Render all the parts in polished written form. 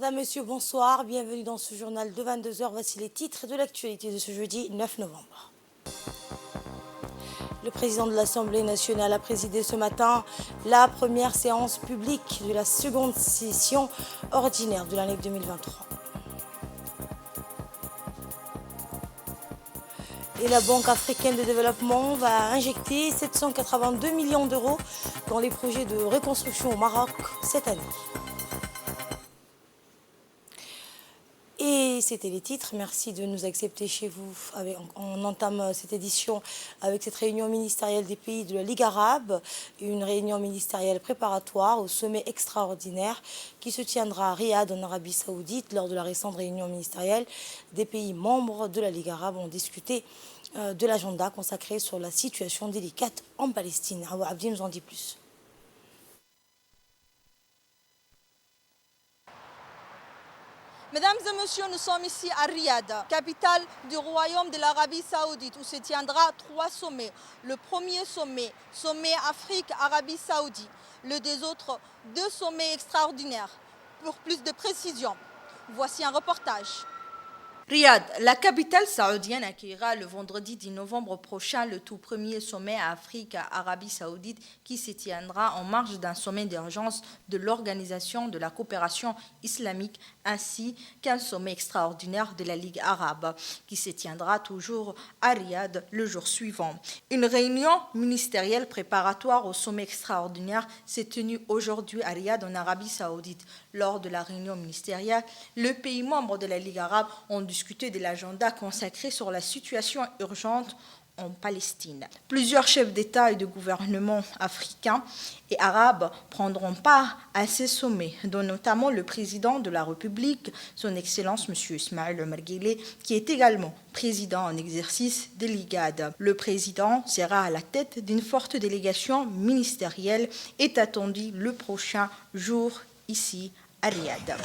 Madame, Monsieur, bonsoir. Bienvenue dans ce journal de 22 heures. Voici les titres de l'actualité de ce jeudi 9 novembre. Le président de l'Assemblée nationale a présidé ce matin la première séance publique de la seconde session ordinaire de l'année 2023. Et la Banque africaine de développement va injecter 782 millions d'euros dans les projets de reconstruction au Maroc cette année. Et c'était les titres. Merci de nous accepter chez vous. On entame cette édition avec cette réunion ministérielle des pays de la Ligue arabe, une réunion ministérielle préparatoire au sommet extraordinaire qui se tiendra à Riyad en Arabie Saoudite. Lors de la récente réunion ministérielle, des pays membres de la Ligue arabe ont discuté de l'agenda consacré sur la situation délicate en Palestine. Awa Abdi nous en dit plus. Mesdames et messieurs, nous sommes ici à Riyad, capitale du royaume de l'Arabie Saoudite, où se tiendra 3 sommets. Le premier sommet, sommet Afrique-Arabie Saoudite. Le des autres, 2 sommets extraordinaires. Pour plus de précision, voici un reportage. Riyad, la capitale saoudienne, accueillera le vendredi 10 novembre prochain le tout premier sommet Afrique-Arabie Saoudite qui se tiendra en marge d'un sommet d'urgence de l'Organisation de la coopération islamique ainsi qu'un sommet extraordinaire de la Ligue arabe qui se tiendra toujours à Riyad le jour suivant. Une réunion ministérielle préparatoire au sommet extraordinaire s'est tenue aujourd'hui à Riyad en Arabie Saoudite. Lors de la réunion ministérielle, le pays membre de la Ligue arabe ont discuté de l'agenda consacré sur la situation urgente en Palestine. Plusieurs chefs d'État et de gouvernement africains et arabes prendront part à ces sommets, dont notamment le président de la République, son Excellence M. Ismaïl Omar Guelleh, qui est également président en exercice de l'IGAD. Le président sera à la tête d'une forte délégation ministérielle et est attendu le prochain jour ici à Riyad.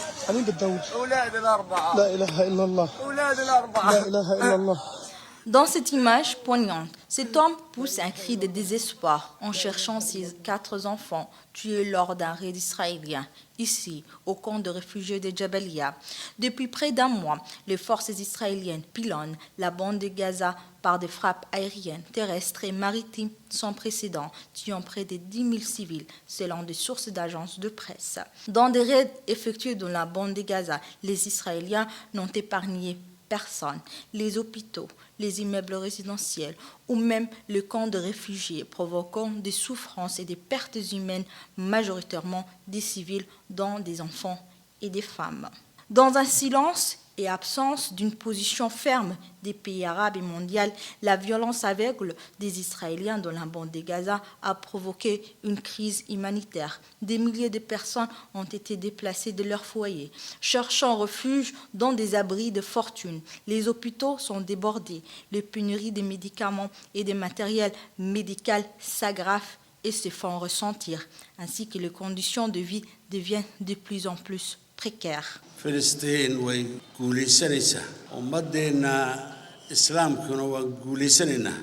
Dans cette image poignante, cet homme pousse un cri de désespoir en cherchant ses 4 enfants tués lors d'un raid israélien, ici, au camp de réfugiés de Jabalia. Depuis près d'un mois, les forces israéliennes pilonnent la bande de Gaza par des frappes aériennes, terrestres et maritimes sans précédent, tuant près de 10 000 civils, selon des sources d'agences de presse. Dans des raids effectués dans la bande de Gaza, les Israéliens n'ont épargné personne, les hôpitaux, les immeubles résidentiels ou même le camp de réfugiés, provoquant des souffrances et des pertes humaines, majoritairement des civils, dont des enfants et des femmes. Dans un silence et absence d'une position ferme des pays arabes et mondiaux, la violence aveugle des Israéliens dans la bande de Gaza a provoqué une crise humanitaire. Des milliers de personnes ont été déplacées de leur foyer, cherchant refuge dans des abris de fortune. Les hôpitaux sont débordés, les pénuries de médicaments et de matériel médical s'aggravent et se font ressentir, ainsi que les conditions de vie deviennent de plus en plus précaires. فلسطين way guulaysanaysaa ummadeenna islaamkuna waa guulaysanaynaa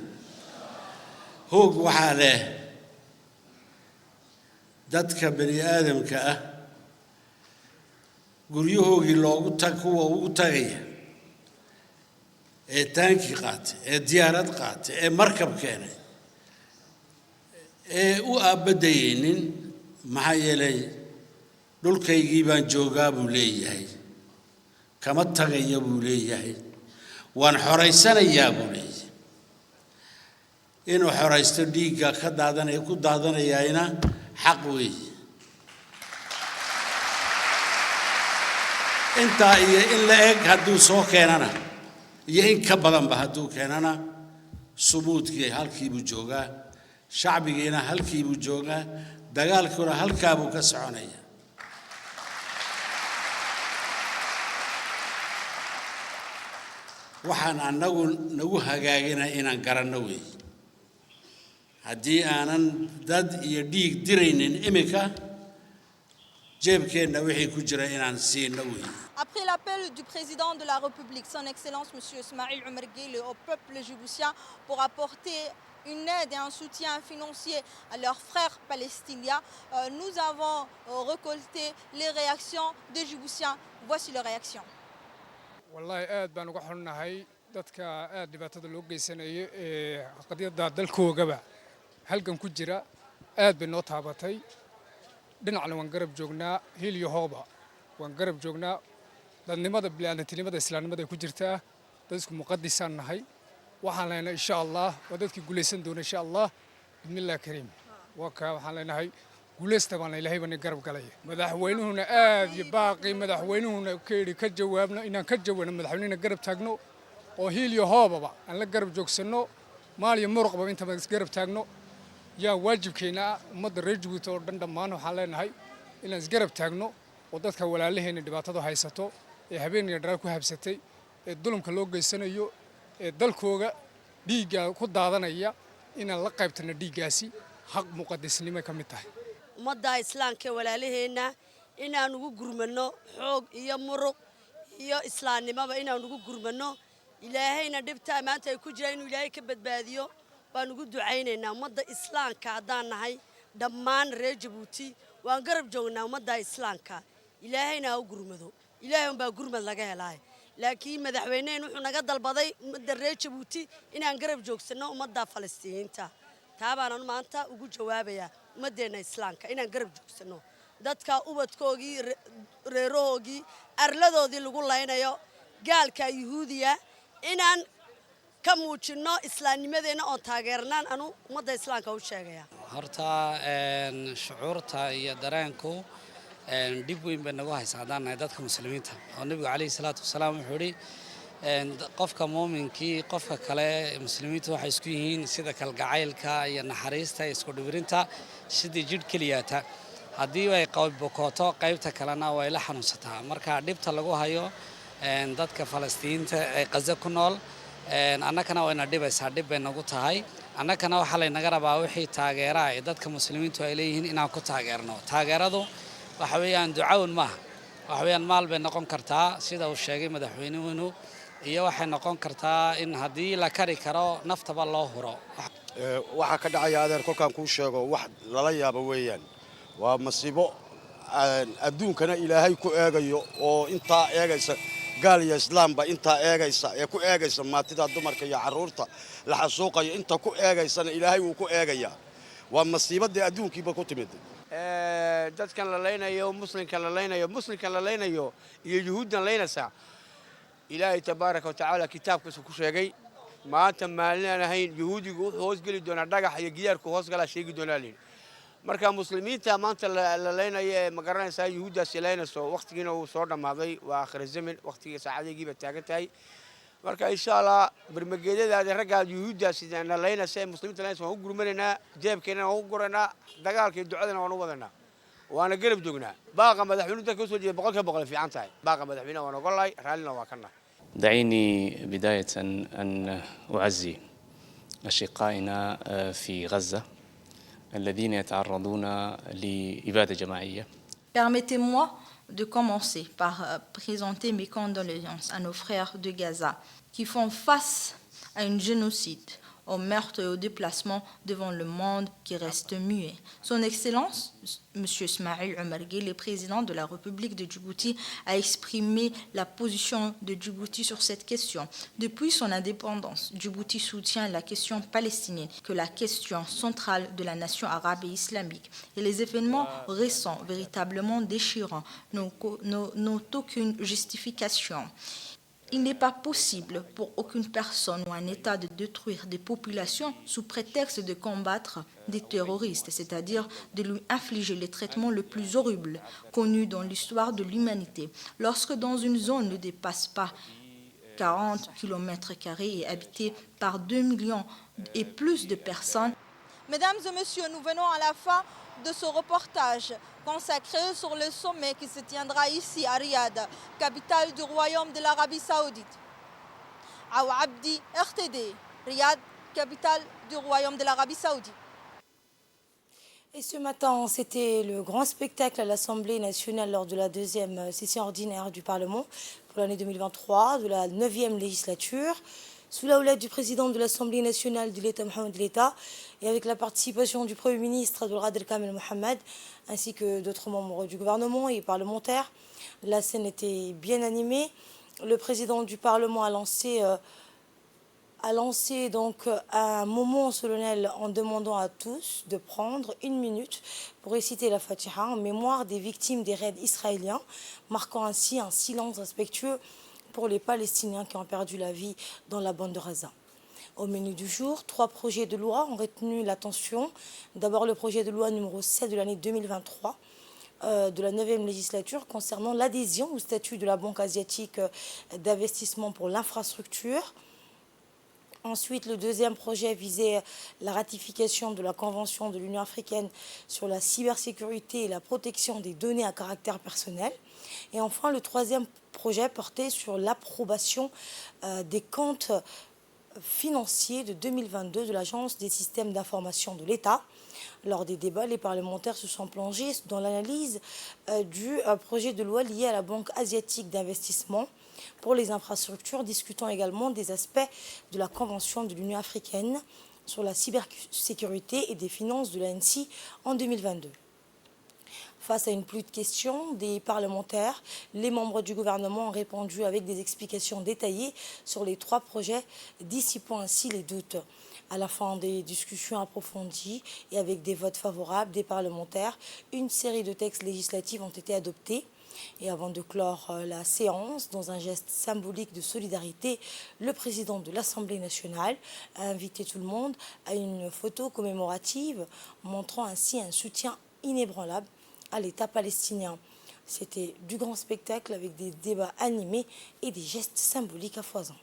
hoog waxaa leh dadka bani aadamka ah guryahoogii loogu kuwa ugu tagaya ee taankii qaatay ee diyaarad qaatay ee markab keenay ee u aabadayeynin maxaa yeelay dhulkaygii baan joogaa buu leeyahay kama tagaya buu leeyahay waan xoraysanayaa buu leeyahay inuu xoraysto dhiigga ka daadanaya ku daadanayaayna xaq weeye intaa iyo in la eg hadduu soo keenana iyo in ka badanba hadduu keenana sumuudkii halkii buu joogaa shacbigiina halkii buu joogaa dagaalkuna halkaa buu ka soconaya waxaan anagu nagu hagaagina inaan garanno weey haddii aanan dad iyo dhiig diraynin imika jeebkeenna wixii ku jira inaan siino weey. Après l'appel du président de la République, son Excellence M. Ismaïl Omar Guelleh, au peuple djiboutien pour apporter une aide et un soutien financier à leurs frères palestiniens, nous avons récolté les réactions des Djiboutiens. Voici leur réaction. والله aad baan uga xunnahay dadka aad dhibaatada loo geysanayo ee qadiyada dalkoogaba halkan ku jira aad bay noo taabatay dhinacna waan garab joognaa hil iyo hooba waan garab joognaa dadnimada bini'aadantinimada islaamnimada ay ku jirtaa dadku muqaddisaan nahay waxaan leenahay insha Allah waa dadkii guulaysan doona insha Allah bismillaah kariim waxaan leenahay guulaysta baan ilaahay baan garab galay madaxweynuhuna aad iyo baaqi madaxweynuhuna ka jawaabno inaan ka jawaabno madaxweynuhuna garab taagno oo hiil iyo hoobaba aan la garab joogsano maal iyo muruqba inta garab taagno yaa waajibkeena ummadda reer Jabuuti oo dhan dhammaan waxaan leenahay inaan isgarab taagno oo dadka walaalaheena dhibaatada haysato ee habeenaya dharar ku habsatay ee dulumka loo geysanayo ee dalkooga dhiigga ku daadanaya inaan la qaybtano dhiiggaasi xaq muqaddisnimo ka mid tahay ummadda islaamka walaalaheena inaan ugu gurmano xoog iyo muruq iyo islaamnimaba inaan ugu gurmano ilaahayna dhibta maanta ay ku jiraan inuu ilaahay ka badbaadiyo waan ugu ducaynaynaa ummadda islaamka haddaan nahay dhammaan reer Jabuuti waan garab joognaa ummadda islaamka ilaahayna ha u gurmado ilaahay unbaa gurmad laga helay laakiin madaxweynahan wuxuu naga dalbaday ummadda reer Jabuuti inaan garab joogsano ummadda Falastiiniinta taabaan maanta ugu jawaabayaa ummaddeena islaamka inaan garab joogsano dadka ubadkoogii reerohoogii arladoodii lagu laynayo gaalka yuhuudiya inaan ka muujino islaamnimadeena oo taageernaan anu ummadda islaamka u sheegaya horta shucuurta iyo dareenku dib weyn bay nagu haysaa haddaan nahay dadka muslimiinta oo nabigu calayhi salaatu wasalaam wuxuu yidhi qofka muuminkii qofka kale muslimiintu waxay isku yihiin sida kalgacaylka iyo naxariista iyo isku dhibirinta sidii jidh keliyaata haddii ay bukooto qaybta kalena way la xanuunsataa marka dhibta lagu hayo dadka Falastiiniinta ee Gaza ku nool annagana wayna dhibaysaa dhib bay nagu tahay annagana waxaa laynaga rabaa wixii taageera ee dadka muslimiintu ay leeyihiin inaan ku taageerno taageeradu waxa weeyaan ducawn maaha waxa weeyaan maal bay noqon kartaa sida uu sheegay madaxweynuhu iyo waxay noqon kartaa in haddii la kari karo naftaba loo huro waxa ka dhacaya adeer kolkaan kuu sheego wax lala yaabo weeyaan waa masiibo adduunkana ilaahay ku eegayo oo intaa eegaysa gaal iyo islaamba intaa eegaysa ee ku eegaysa maatida dumarka iyo carruurta la xasuuqayo inta ku eegaysana ilaahay wuu ku eegayaa waa masiibadii adduunkiiba ku timid dadkan la leynayo muslimkan la leynayo iyo yuhuuddan leynaysa ilaahay tabaaraka wa tacaala kitaabkiisa ku sheegay maanta maalin aan ahayn yuhuudigu wuxuu hoos geli doonaa dhagax iyo gidaarku hoos galaa sheegi doonaa leeyahay marka muslimiinta maanta la leynayo ee ma garanaysaa yuhuuddaasi leynayso waqtigiina uu soo dhammaaday waa aakhir zaman waqtigii saacadigiiba taagan tahay marka insha Allah barmageedada ragga yuhuuddaasi la leynaysa ee muslimiinta leynaysa waan u gurmanaynaa jeebkeena waan u guranaa dagaalka iyo ducadana waan u wadanaa waana garab joognaa baaqa madaxweynuhu dadka soo jeeday boqolkiiba fiican tahay baaqa madaxweynaha waan ogolahay raallina waa kana دعيني بداية أن أعزي أشقائنا في غزة الذين يتعرضون لإبادة جماعية. Permettez-moi de commencer par présenter mes condoléances à nos frères de Gaza qui font face à un génocide, au meurtre et au déplacement devant le monde qui reste muet. Son Excellence, M. Ismaïl Omar Guelleh, le président de la République de Djibouti, a exprimé la position de Djibouti sur cette question. Depuis son indépendance, Djibouti soutient la question palestinienne que la question centrale de la nation arabe et islamique. Et les événements récents, véritablement déchirants, n'ont aucune justification. Il n'est pas possible pour aucune personne ou un État de détruire des populations sous prétexte de combattre des terroristes, c'est-à-dire de lui infliger les traitements les plus horribles connus dans l'histoire de l'humanité. Lorsque dans une zone ne dépasse pas 40 km² et habitée par 2 millions et plus de personnes. Mesdames et messieurs, nous venons à la fin de ce reportage consacré sur le sommet qui se tiendra ici à Riyad, capitale du royaume de l'Arabie Saoudite. Awa Abdi, RTD, Riyad, capitale du royaume de l'Arabie Saoudite. Et ce matin, c'était le grand spectacle à l'Assemblée nationale lors de la deuxième session ordinaire du Parlement pour l'année 2023 de la 9e législature. Sous la houlette du président de l'Assemblée nationale de l'État, Mohamed l'État, et avec la participation du Premier ministre Abdelkader Kamel Mohamed, ainsi que d'autres membres du gouvernement et parlementaires. La scène était bien animée. Le président du Parlement a lancé donc un moment solennel en demandant à tous de prendre 1 minute pour réciter la Fatiha en mémoire des victimes des raids israéliens, marquant ainsi un silence respectueux pour les Palestiniens qui ont perdu la vie dans la bande de Gaza. Au menu du jour, 3 projets de loi ont retenu l'attention. D'abord, le projet de loi numéro 7 de l'année 2023 de la 9e législature concernant l'adhésion au statut de la Banque asiatique d'investissement pour l'infrastructure. Ensuite, le deuxième projet visait la ratification de la Convention de l'Union africaine sur la cybersécurité et la protection des données à caractère personnel. Et enfin, le troisième projet portait sur l'approbation des comptes financiers de 2022 de l'Agence des systèmes d'information de l'État. Lors des débats, les parlementaires se sont plongés dans l'analyse du projet de loi lié à la Banque asiatique d'investissement pour les infrastructures, discutant également des aspects de la Convention de l'Union africaine sur la cybersécurité et des finances de l'ANSI en 2022. Face à une pluie de questions des parlementaires, les membres du gouvernement ont répondu avec des explications détaillées sur les 3 projets, dissipant ainsi les doutes. À la fin des discussions approfondies et avec des votes favorables des parlementaires, une série de textes législatifs ont été adoptés. Et avant de clore la séance, dans un geste symbolique de solidarité, le président de l'Assemblée nationale a invité tout le monde à une photo commémorative, montrant ainsi un soutien inébranlable à l'État palestinien. C'était du grand spectacle avec des débats animés et des gestes symboliques à foison.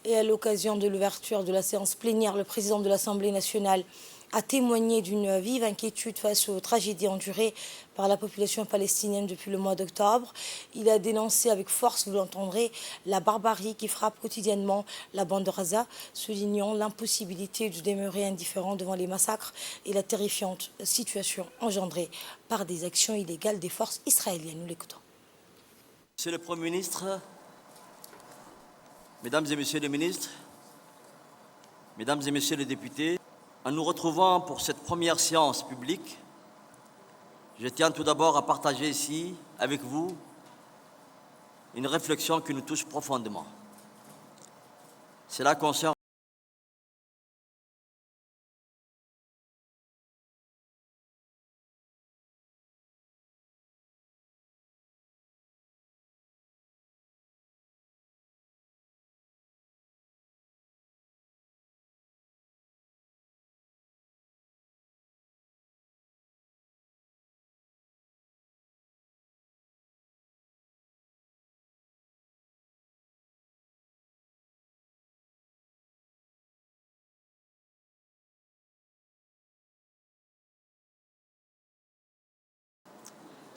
Et à l'occasion de l'ouverture de la séance plénière, le président de l'Assemblée nationale a témoigné d'une vive inquiétude face aux tragédies endurées par la population palestinienne depuis le mois d'octobre. Il a dénoncé avec force, vous l'entendrez, la barbarie qui frappe quotidiennement la bande de Gaza, soulignant l'impossibilité de demeurer indifférent devant les massacres et la terrifiante situation engendrée par des actions illégales des forces israéliennes. Nous l'écoutons. Monsieur le Premier ministre, Mesdames et Messieurs les ministres, Mesdames et Messieurs les députés, en nous retrouvant pour cette première séance publique, je tiens tout d'abord à partager ici, avec vous, une réflexion qui nous touche profondément. Cela concerne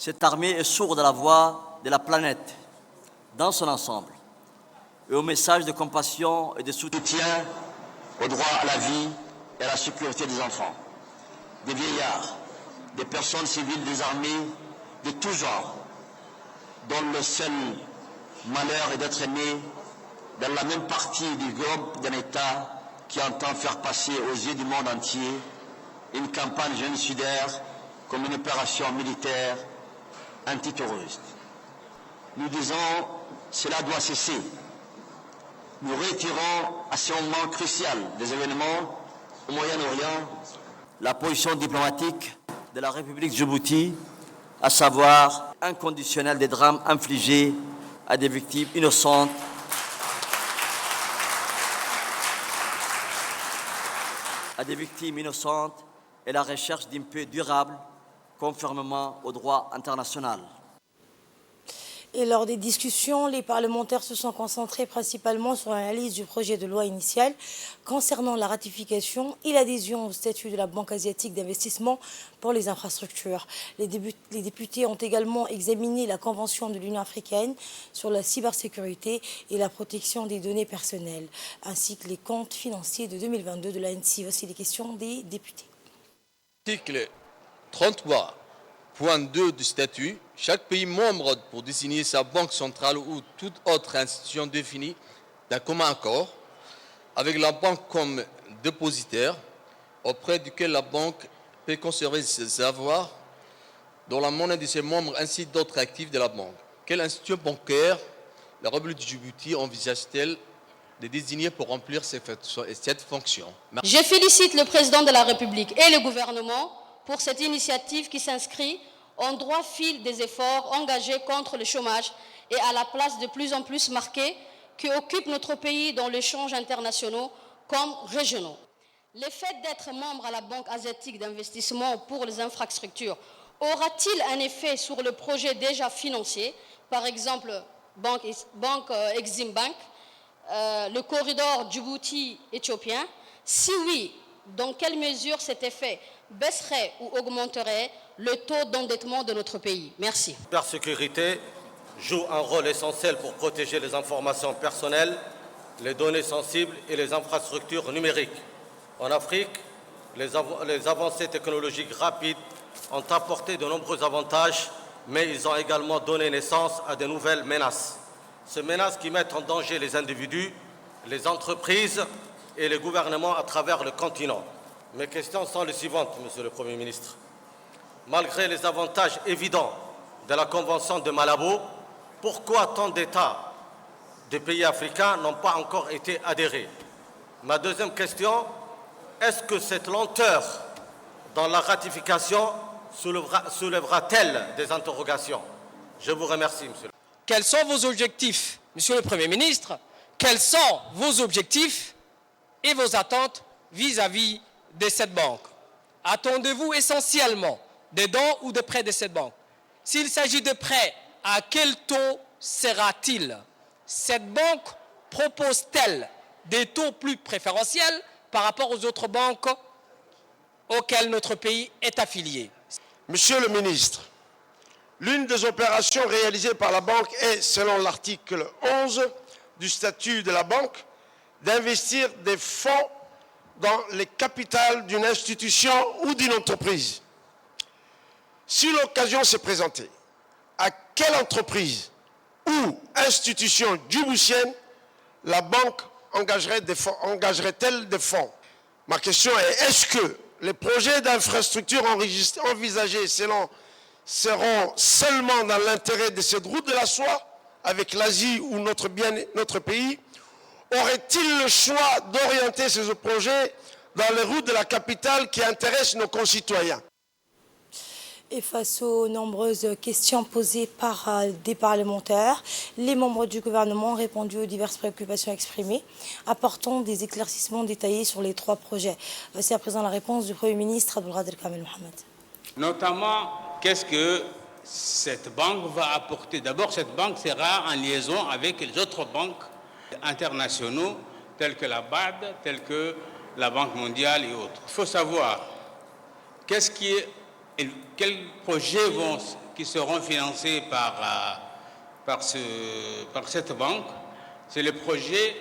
cette armée est sourde à la voix de la planète dans son ensemble et au message de compassion et de soutien au droit à la vie et à la sécurité des enfants, des vieillards, des personnes civiles désarmées de tout genre, dont le seul malheur est d'être né dans la même partie du globe d'un État qui entend faire passer aux yeux du monde entier une campagne génocidaire comme une opération militaire antiterroriste. Nous disons, cela doit cesser. Nous retirons à ce moment crucial des événements au Moyen-Orient la position diplomatique de la République Djibouti, à savoir inconditionnelle des drames infligés à des victimes innocentes et la recherche d'une paix durable conformément au droit international. Et lors des discussions, les parlementaires se sont concentrés principalement sur l'analyse du projet de loi initial concernant la ratification et l'adhésion au statut de la Banque asiatique d'investissement pour les infrastructures. Les députés ont également examiné la Convention de l'Union africaine sur la cybersécurité et la protection des données personnelles, ainsi que les comptes financiers de 2022 de l'ANSI. Voici les questions des députés. L'article 33.2 du statut, chaque pays membre pour désigner sa banque centrale ou toute autre institution définie d'un commun accord avec la banque comme dépositaire auprès duquel la banque peut conserver ses avoirs dans la monnaie de ses membres ainsi d'autres actifs de la banque. Quelle institution bancaire la République de Djibouti envisage-t-elle de désigner pour remplir cette fonction? Je félicite le président de la République et le gouvernement pour cette initiative qui s'inscrit en droit fil des efforts engagés contre le chômage et à la place de plus en plus marquée qui occupe notre pays dans l'échange internationaux comme régionaux. Le fait d'être membre à la Banque asiatique d'investissement pour les infrastructures aura-t-il un effet sur le projet déjà financier, par exemple Banque Exim Bank, le corridor Djibouti-Éthiopien? Si oui, dans quelle mesure cet effet baisserait ou augmenterait le taux d'endettement de notre pays? Merci. La cybersécurité joue un rôle essentiel pour protéger les informations personnelles, les données sensibles et les infrastructures numériques. En Afrique, les avancées technologiques rapides ont apporté de nombreux avantages, mais ils ont également donné naissance à de nouvelles menaces. Ces menaces qui mettent en danger les individus, les entreprises et les gouvernements à travers le continent. Mes questions sont les suivantes, Monsieur le Premier ministre. Malgré les avantages évidents de la Convention de Malabo, pourquoi tant d'États des pays africains n'ont pas encore été adhérés? Ma deuxième question, est-ce que cette lenteur dans la ratification soulèvera-t-elle des interrogations? Je vous remercie, monsieur. Quels sont vos objectifs, monsieur le Premier ministre? Quels sont vos objectifs et vos attentes vis-à-vis de cette banque? Attendez-vous essentiellement des dons ou des prêts de cette banque? S'il s'agit de prêts, à quel taux sera-t-il? Cette banque propose-t-elle des taux plus préférentiels par rapport aux autres banques auxquelles notre pays est affilié? Monsieur le ministre, l'une des opérations réalisées par la banque est, selon l'article 11 du statut de la banque, d'investir des fonds dans les capitales d'une institution ou d'une entreprise. Si l'occasion s'est présentée, à quelle entreprise ou institution djiboutienne la banque engagerait-elle des fonds? Ma question est, est-ce que les projets d'infrastructures envisagés seront seulement dans l'intérêt de cette route de la soie avec l'Asie ou notre pays? Aurait-il le choix d'orienter ces projets dans les routes de la capitale qui intéressent nos concitoyens? Et face aux nombreuses questions posées par des parlementaires, les membres du gouvernement ont répondu aux diverses préoccupations exprimées, apportant des éclaircissements détaillés sur les 3 projets. Voici à présent la réponse du Premier ministre Abdelkader Kamel Mohamed. Notamment, qu'est-ce que cette banque va apporter? D'abord, cette banque sera en liaison avec les autres banques internationaux, telles que la BAD, telles que la Banque mondiale et autres. Il faut savoir quels projets qui seront financés par cette banque. C'est le projet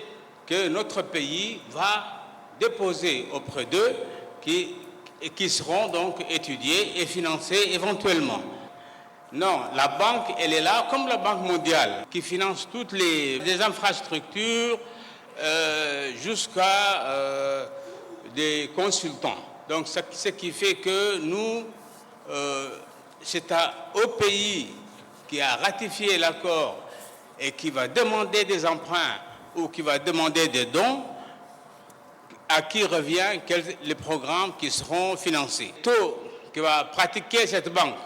que notre pays va déposer auprès d'eux qui seront donc étudiés et financés éventuellement. Non, la banque, elle est là comme la Banque mondiale qui finance toutes les infrastructures jusqu'à des consultants. Donc ce qui fait que nous, c'est au pays qui a ratifié l'accord et qui va demander des emprunts ou qui va demander des dons, à qui revient les programmes qui seront financés. Le taux que va pratiquer cette banque,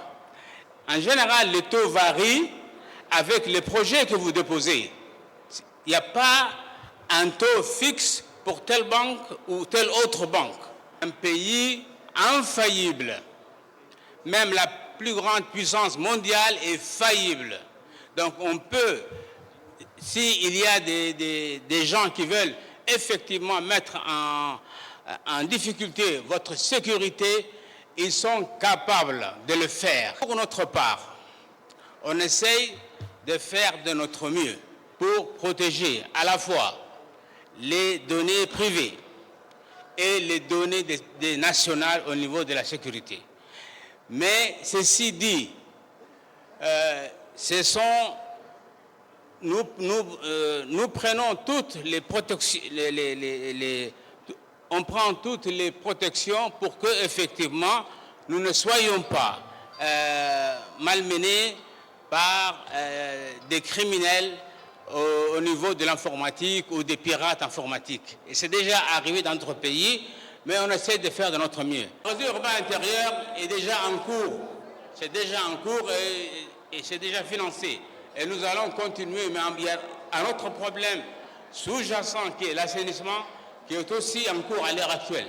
en général, le taux varie avec les projets que vous déposez. Il n'y a pas un taux fixe pour telle banque ou telle autre banque. Un pays infaillible, même la plus grande puissance mondiale est faillible. Donc on peut, s'il y a des gens qui veulent effectivement mettre en difficulté votre sécurité, ils sont capables de le faire. Pour notre part, on essaye de faire de notre mieux pour protéger à la fois les données privées et les données des nationales au niveau de la sécurité. Mais ceci dit, nous prenons toutes les protections, on prend toutes les protections pour que effectivement nous ne soyons pas malmenés par des criminels au niveau de l'informatique ou des pirates informatiques. Et c'est déjà arrivé dans notre pays, mais on essaie de faire de notre mieux. Le réseau urbain intérieur est déjà en cours. C'est déjà en cours et c'est déjà financé. Et nous allons continuer, mais il y a un autre problème sous-jacent qui est l'assainissement, qui est aussi en cours à l'heure actuelle.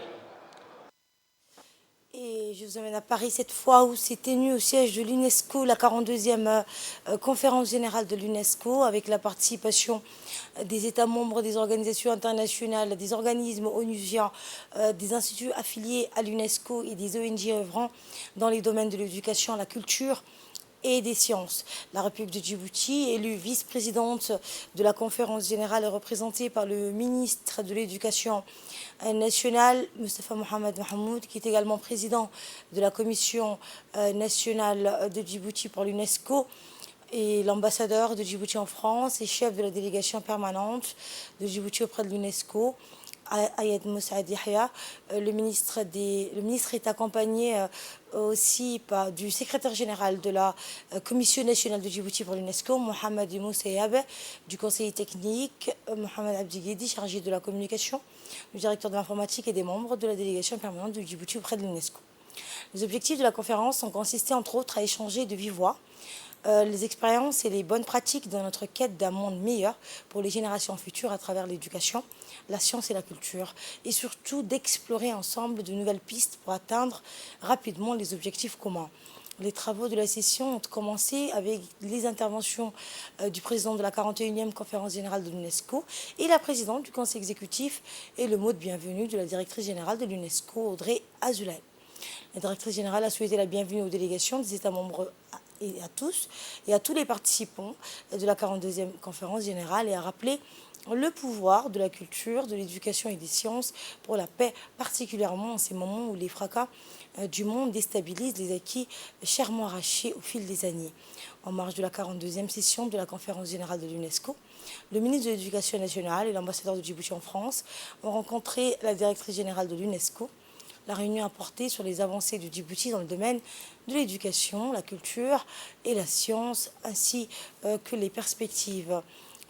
Et je vous emmène à Paris cette fois où s'est tenue au siège de l'UNESCO la 42e conférence générale de l'UNESCO avec la participation des États membres, des organisations internationales, des organismes onusiens, des instituts affiliés à l'UNESCO et des ONG œuvrant dans les domaines de l'éducation, la culture et des sciences. La République de Djibouti, élue vice-présidente de la conférence générale, est représentée par le ministre de l'Éducation nationale, Moustapha Mohamed Mahmoud, qui est également président de la commission nationale de Djibouti pour l'UNESCO, et l'ambassadeur de Djibouti en France et chef de la délégation permanente de Djibouti auprès de l'UNESCO, Ayed Moussaad Yahya. Le ministre est accompagné aussi du secrétaire général de la Commission nationale de Djibouti pour l'UNESCO, Mohamed Moussayab, du conseiller technique, Mohamed Abdighedi, chargé de la communication, du directeur de l'informatique et des membres de la délégation permanente de Djibouti auprès de l'UNESCO. Les objectifs de la conférence ont consisté entre autres à échanger de vive voix les expériences et les bonnes pratiques dans notre quête d'un monde meilleur pour les générations futures à travers l'éducation, la science et la culture, et surtout d'explorer ensemble de nouvelles pistes pour atteindre rapidement les objectifs communs. Les travaux de la session ont commencé avec les interventions du président de la 41e conférence générale de l'UNESCO et la présidente du conseil exécutif et le mot de bienvenue de la directrice générale de l'UNESCO, Audrey Azoulay. La directrice générale a souhaité la bienvenue aux délégations des États membres et à tous les participants de la 42e conférence générale et a rappelé le pouvoir de la culture, de l'éducation et des sciences pour la paix, particulièrement en ces moments où les fracas du monde déstabilisent les acquis chèrement arrachés au fil des années. En marge de la 42e session de la conférence générale de l'UNESCO, le ministre de l'Éducation nationale et l'ambassadeur de Djibouti en France ont rencontré la directrice générale de l'UNESCO. La réunion a porté sur les avancées du Djibouti dans le domaine de l'éducation, la culture et la science, ainsi que les perspectives.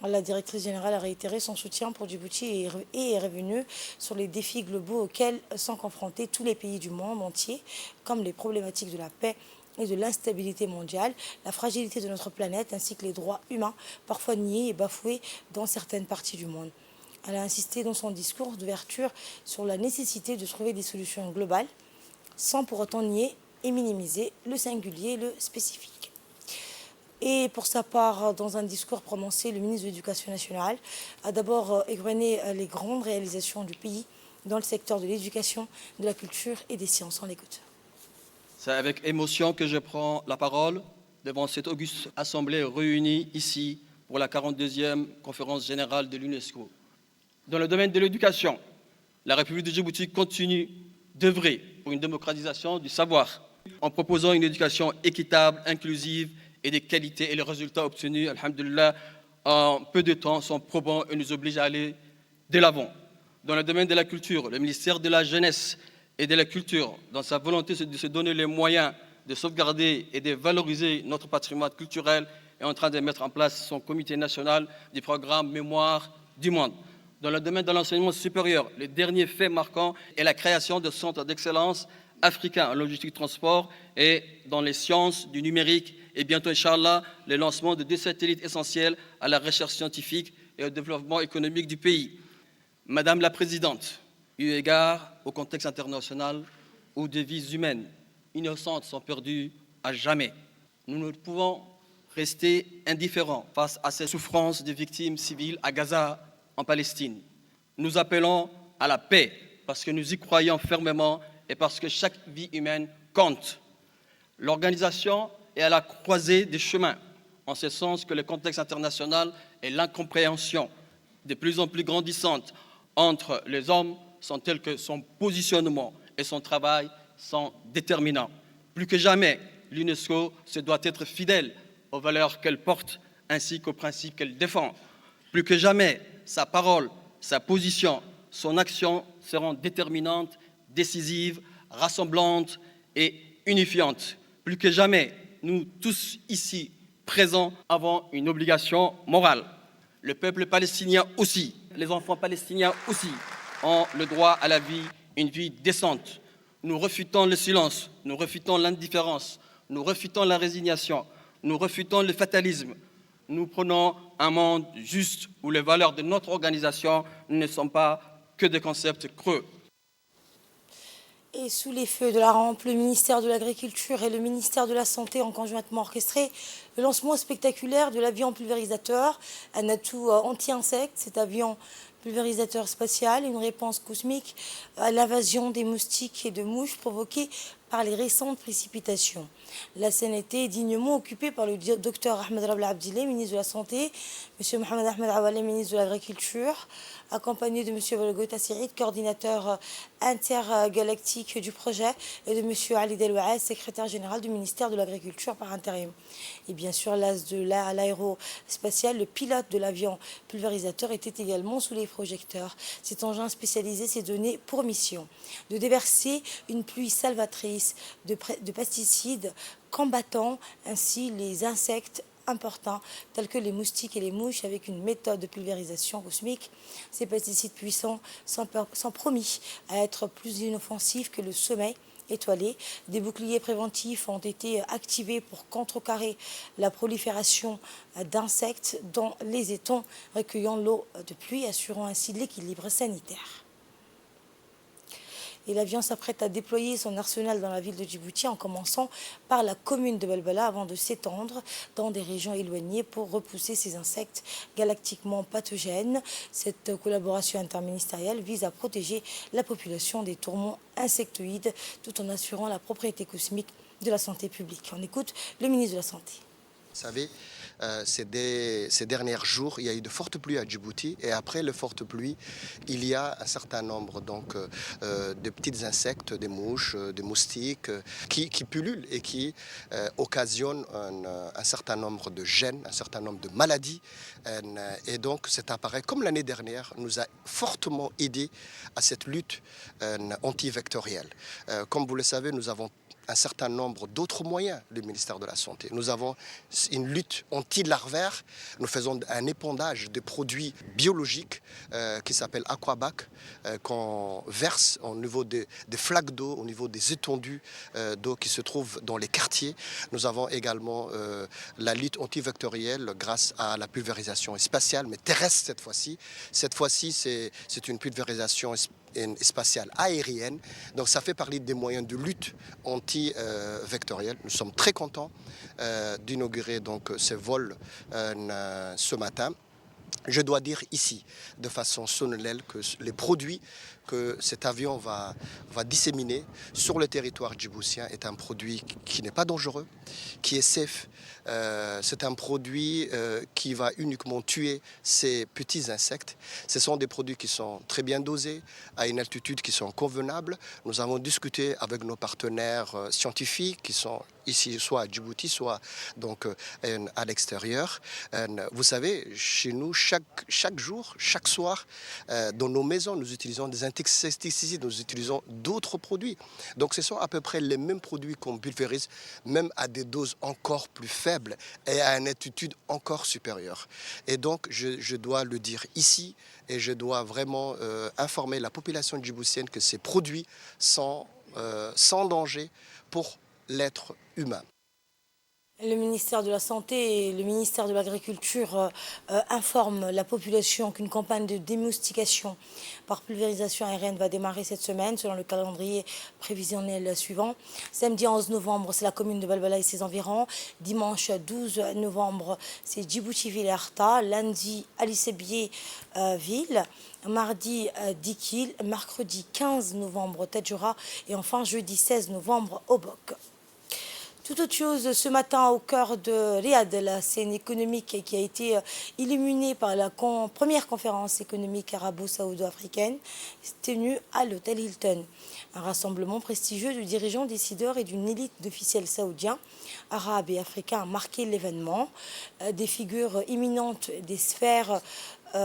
La directrice générale a réitéré son soutien pour Djibouti et est revenue sur les défis globaux auxquels sont confrontés tous les pays du monde entier, comme les problématiques de la paix et de l'instabilité mondiale, la fragilité de notre planète, ainsi que les droits humains, parfois niés et bafoués dans certaines parties du monde. Elle a insisté dans son discours d'ouverture sur la nécessité de trouver des solutions globales, sans pour autant nier et minimiser le singulier et le spécifique. Et pour sa part, dans un discours prononcé, le ministre de l'Éducation nationale a d'abord égrené les grandes réalisations du pays dans le secteur de l'éducation, de la culture et des sciences. On l'écoute. C'est avec émotion que je prends la parole devant cette auguste assemblée réunie ici pour la 42e conférence générale de l'UNESCO. Dans le domaine de l'éducation, la République de Djibouti continue d'œuvrer pour une démocratisation du savoir en proposant une éducation équitable, inclusive et de qualité. Et les résultats obtenus, alhamdoulilah, en peu de temps sont probants et nous obligent à aller de l'avant. Dans le domaine de la culture, le ministère de la Jeunesse et de la Culture, dans sa volonté de se donner les moyens de sauvegarder et de valoriser notre patrimoine culturel, est en train de mettre en place son comité national du programme Mémoire du Monde. Dans le domaine de l'enseignement supérieur, le dernier fait marquant est la création de centres d'excellence africains en logistique transport et dans les sciences du numérique et bientôt, Inch'Allah, le lancement de 2 satellites essentiels à la recherche scientifique et au développement économique du pays. Madame la Présidente, eu égard au contexte international où des vies humaines innocentes sont perdues à jamais, nous ne pouvons rester indifférents face à ces souffrances des victimes civiles à Gaza, en Palestine. Nous appelons à la paix parce que nous y croyons fermement et parce que chaque vie humaine compte. L'organisation est à la croisée des chemins, en ce sens que le contexte international et l'incompréhension de plus en plus grandissante entre les hommes sont tels que son positionnement et son travail sont déterminants. Plus que jamais, l'UNESCO se doit être fidèle aux valeurs qu'elle porte ainsi qu'aux principes qu'elle défend. Plus que jamais, sa parole, sa position, son action seront déterminantes, décisives, rassemblantes et unifiantes. Plus que jamais, nous tous ici présents avons une obligation morale. Le peuple palestinien aussi, les enfants palestiniens aussi ont le droit à la vie, une vie décente. Nous refutons le silence, nous refutons l'indifférence, nous refutons la résignation, nous refutons le fatalisme. Nous prenons un monde juste où les valeurs de notre organisation ne sont pas que des concepts creux. Et sous les feux de la rampe, le ministère de l'Agriculture et le ministère de la Santé ont conjointement orchestré le lancement spectaculaire de l'avion pulvérisateur, un atout anti-insectes. Cet avion pulvérisateur spatial, une réponse cosmique à l'invasion des moustiques et de mouches provoquées par les récentes précipitations. La scène était dignement occupée par le docteur Ahmed Rabla Abdillah, ministre de la Santé, M. Mohamed Ahmed Awaleh, ministre de l'Agriculture, accompagné de M. Volgota Sirid, coordinateur intergalactique du projet, et de M. Ali Delouaz, secrétaire général du ministère de l'Agriculture par intérim. Et bien sûr, l'as de l'aérospatial, le pilote de l'avion pulvérisateur, était également sous les projecteurs. Cet engin spécialisé s'est donné pour mission de déverser une pluie salvatrice de pesticides combattant ainsi les insectes importants tels que les moustiques et les mouches avec une méthode de pulvérisation cosmique. Ces pesticides puissants sont promis à être plus inoffensifs que le sommeil étoilé. Des boucliers préventifs ont été activés pour contrecarrer la prolifération d'insectes dans les étangs recueillant l'eau de pluie, assurant ainsi l'équilibre sanitaire. Et l'avion s'apprête à déployer son arsenal dans la ville de Djibouti en commençant par la commune de Balbala avant de s'étendre dans des régions éloignées pour repousser ces insectes galactiquement pathogènes. Cette collaboration interministérielle vise à protéger la population des tourments insectoïdes tout en assurant la propriété cosmique de la santé publique. On écoute le ministre de la Santé. Vous savez, ces derniers jours, il y a eu de fortes pluies à Djibouti et après les fortes pluies, il y a un certain nombre de petits insectes, des mouches, des moustiques qui pullulent et qui occasionnent un certain nombre de gènes, un certain nombre de maladies. Et donc cet appareil, comme l'année dernière, nous a fortement aidé à cette lutte antivectorielle. Comme vous le savez, nous avons un certain nombre d'autres moyens, le ministère de la Santé. Nous avons une lutte anti-larvaire. Nous faisons un épandage de produits biologiques qui s'appelle Aquabac, qu'on verse au niveau des flaques d'eau, au niveau des étendues d'eau qui se trouvent dans les quartiers. Nous avons également la lutte antivectorielle grâce à la pulvérisation spatiale, mais terrestre cette fois-ci. Cette fois-ci, c'est une pulvérisation spatiale aérienne. Donc ça fait partie des moyens de lutte anti-vectorielle. Nous sommes très contents d'inaugurer donc ces vols ce matin. Je dois dire ici, de façon solennelle, que les produits que cet avion va disséminer sur le territoire djiboutien est un produit qui n'est pas dangereux, qui est safe. C'est un produit qui va uniquement tuer ces petits insectes. Ce sont des produits qui sont très bien dosés, à une altitude qui sont convenables. Nous avons discuté avec nos partenaires scientifiques qui sont ici, soit à Djibouti, soit donc à l'extérieur. Vous savez, chez nous, chaque jour, chaque soir, dans nos maisons, nous utilisons des insecticides, nous utilisons d'autres produits. Donc ce sont à peu près les mêmes produits qu'on pulvérise, même à des doses encore plus faibles et à une altitude encore supérieure. Et donc je dois le dire ici et je dois vraiment informer la population djiboutienne que ces produits sont sans danger pour l'être humain. Le ministère de la Santé et le ministère de l'Agriculture informent la population qu'une campagne de démoustication par pulvérisation aérienne va démarrer cette semaine selon le calendrier prévisionnel suivant. Samedi 11 novembre, c'est la commune de Balbala et ses environs. Dimanche 12 novembre, c'est Djibouti-Ville et Arta. Lundi, Alicebier-Ville. Mardi, Dikil. Mercredi 15 novembre, Tadjoura. Et enfin, jeudi 16 novembre, Obok. Tout autre chose, ce matin, au cœur de Riyad, la scène économique qui a été illuminée par la première conférence économique arabo-saoudo-africaine tenue à l'hôtel Hilton. Un rassemblement prestigieux de dirigeants, décideurs et d'une élite d'officiels saoudiens, arabes et africains a marqué l'événement. Des figures imminentes des sphères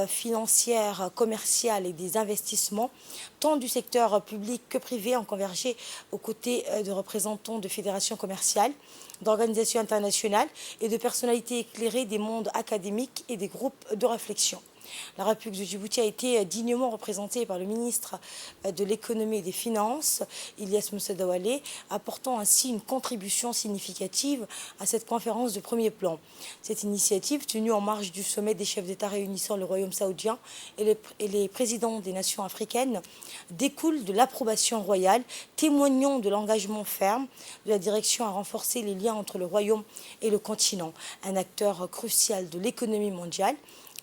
financières, commerciales et des investissements, tant du secteur public que privé, ont convergé aux côtés de représentants de fédérations commerciales, d'organisations internationales et de personnalités éclairées des mondes académiques et des groupes de réflexion. La République de Djibouti a été dignement représentée par le ministre de l'économie et des finances, Ilyas Moussa Dawalé, apportant ainsi une contribution significative à cette conférence de premier plan. Cette initiative, tenue en marge du sommet des chefs d'État réunissant le Royaume saoudien et les présidents des nations africaines, découle de l'approbation royale, témoignant de l'engagement ferme de la direction à renforcer les liens entre le Royaume et le continent, un acteur crucial de l'économie mondiale.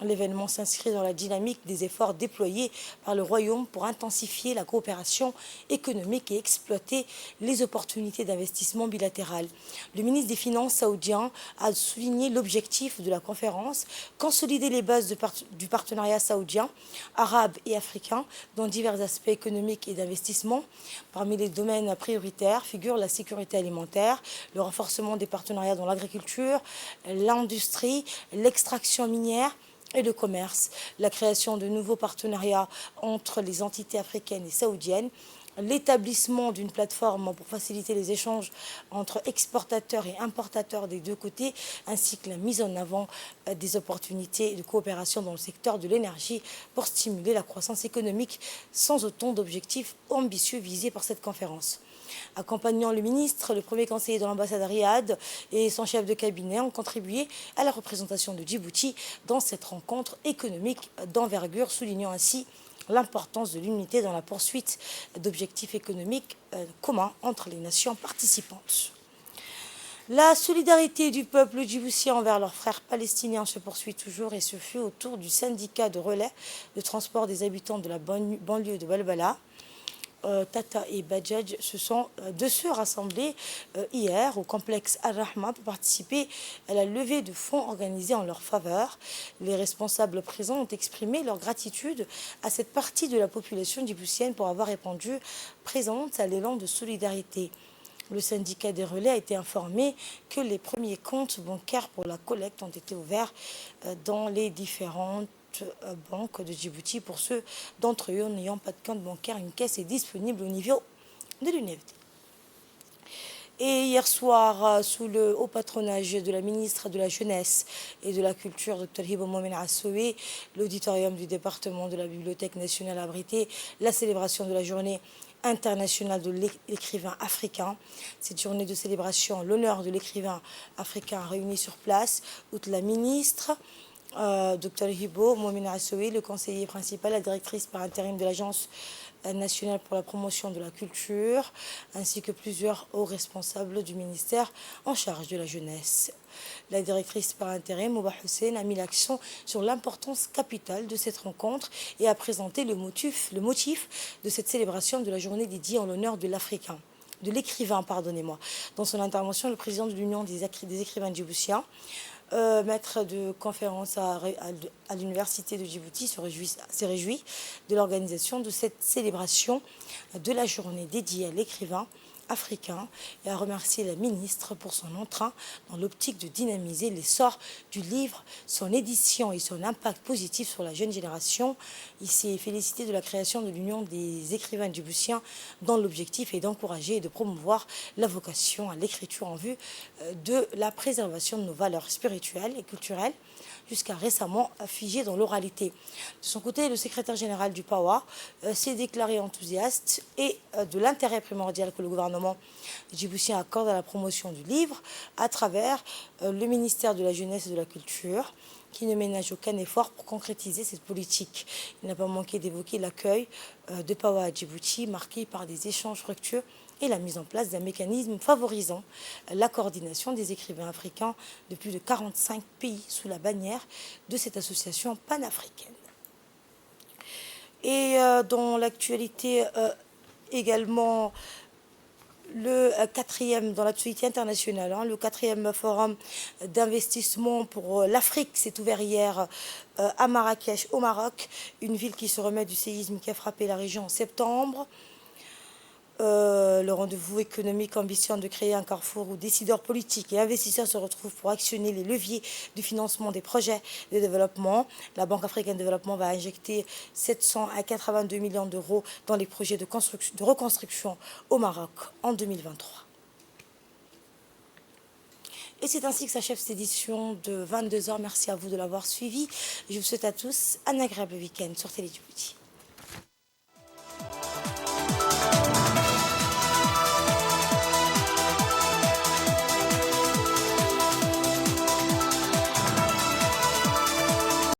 L'événement s'inscrit dans la dynamique des efforts déployés par le Royaume pour intensifier la coopération économique et exploiter les opportunités d'investissement bilatéral. Le ministre des Finances saoudien a souligné l'objectif de la conférence, consolider les bases du partenariat saoudien, arabe et africain dans divers aspects économiques et d'investissement. Parmi les domaines prioritaires figurent la sécurité alimentaire, le renforcement des partenariats dans l'agriculture, l'industrie, l'extraction minière, et le commerce, la création de nouveaux partenariats entre les entités africaines et saoudiennes, l'établissement d'une plateforme pour faciliter les échanges entre exportateurs et importateurs des deux côtés, ainsi que la mise en avant des opportunités de coopération dans le secteur de l'énergie pour stimuler la croissance économique, sans autant d'objectifs ambitieux visés par cette conférence. Accompagnant le ministre, le premier conseiller de l'ambassade à Riyad et son chef de cabinet ont contribué à la représentation de Djibouti dans cette rencontre économique d'envergure, soulignant ainsi l'importance de l'unité dans la poursuite d'objectifs économiques communs entre les nations participantes. La solidarité du peuple djiboutien envers leurs frères palestiniens se poursuit toujours, et ce fut autour du syndicat de relais de transport des habitants de la banlieue de Balbala. Tata et Bajaj se sont rassemblés hier au complexe Al-Rahma pour participer à la levée de fonds organisée en leur faveur. Les responsables présents ont exprimé leur gratitude à cette partie de la population djiboutienne pour avoir répondu présente à l'élan de solidarité. Le syndicat des relais a été informé que les premiers comptes bancaires pour la collecte ont été ouverts dans les différentes banques de Djibouti. Pour ceux d'entre eux n'ayant pas de compte bancaire, une caisse est disponible au niveau de l'UNEVD. Et hier soir, sous le haut patronage de la ministre de la Jeunesse et de la Culture, Dr Hibo Mohamed Assoué, l'auditorium du département de la Bibliothèque nationale a abrité la célébration de la journée internationale de l'écrivain africain. Cette journée de célébration, l'honneur de l'écrivain africain réuni sur place, outre la ministre, Dr Hibo Mohamed Assoué, le conseiller principal, la directrice par intérim de l'Agence nationale pour la promotion de la culture, ainsi que plusieurs hauts responsables du ministère en charge de la jeunesse. La directrice par intérim, Mouba Hussein, a mis l'accent sur l'importance capitale de cette rencontre et a présenté le motif de cette célébration de la journée dédiée en l'honneur de l'écrivain. Dans son intervention, le président de l'Union des écrivains djiboutiens, maître de conférence à l'Université de Djibouti, s'est réjoui de l'organisation de cette célébration de la journée dédiée à l'écrivain africain et a remercié la ministre pour son entrain dans l'optique de dynamiser l'essor du livre, son édition et son impact positif sur la jeune génération. Il s'est félicité de la création de l'Union des écrivains djiboutiens dont l'objectif est d'encourager et de promouvoir la vocation à l'écriture en vue de la préservation de nos valeurs spirituelles et culturelles, jusqu'à récemment figées dans l'oralité. De son côté, le secrétaire général du PAWA s'est déclaré enthousiaste et de l'intérêt primordial que le gouvernement djiboutien accorde à la promotion du livre à travers le ministère de la Jeunesse et de la Culture, qui ne ménage aucun effort pour concrétiser cette politique. Il n'a pas manqué d'évoquer l'accueil de PAWA à Djibouti, marqué par des échanges fructueux et la mise en place d'un mécanisme favorisant la coordination des écrivains africains de plus de 45 pays sous la bannière de cette association panafricaine. Et dans l'actualité également le quatrième dans l'actualité internationale, le 4e forum d'investissement pour l'Afrique s'est ouvert hier à Marrakech, au Maroc, une ville qui se remet du séisme qui a frappé la région en septembre. Le rendez-vous économique ambitionne de créer un carrefour où décideurs politiques et investisseurs se retrouvent pour actionner les leviers du financement des projets de développement. La Banque africaine de développement va injecter 700 à 82 millions d'euros dans les projets de reconstruction au Maroc en 2023. Et c'est ainsi que s'achève cette édition de 22h. Merci à vous de l'avoir suivi. Je vous souhaite à tous un agréable week-end sur Télé Djibouti.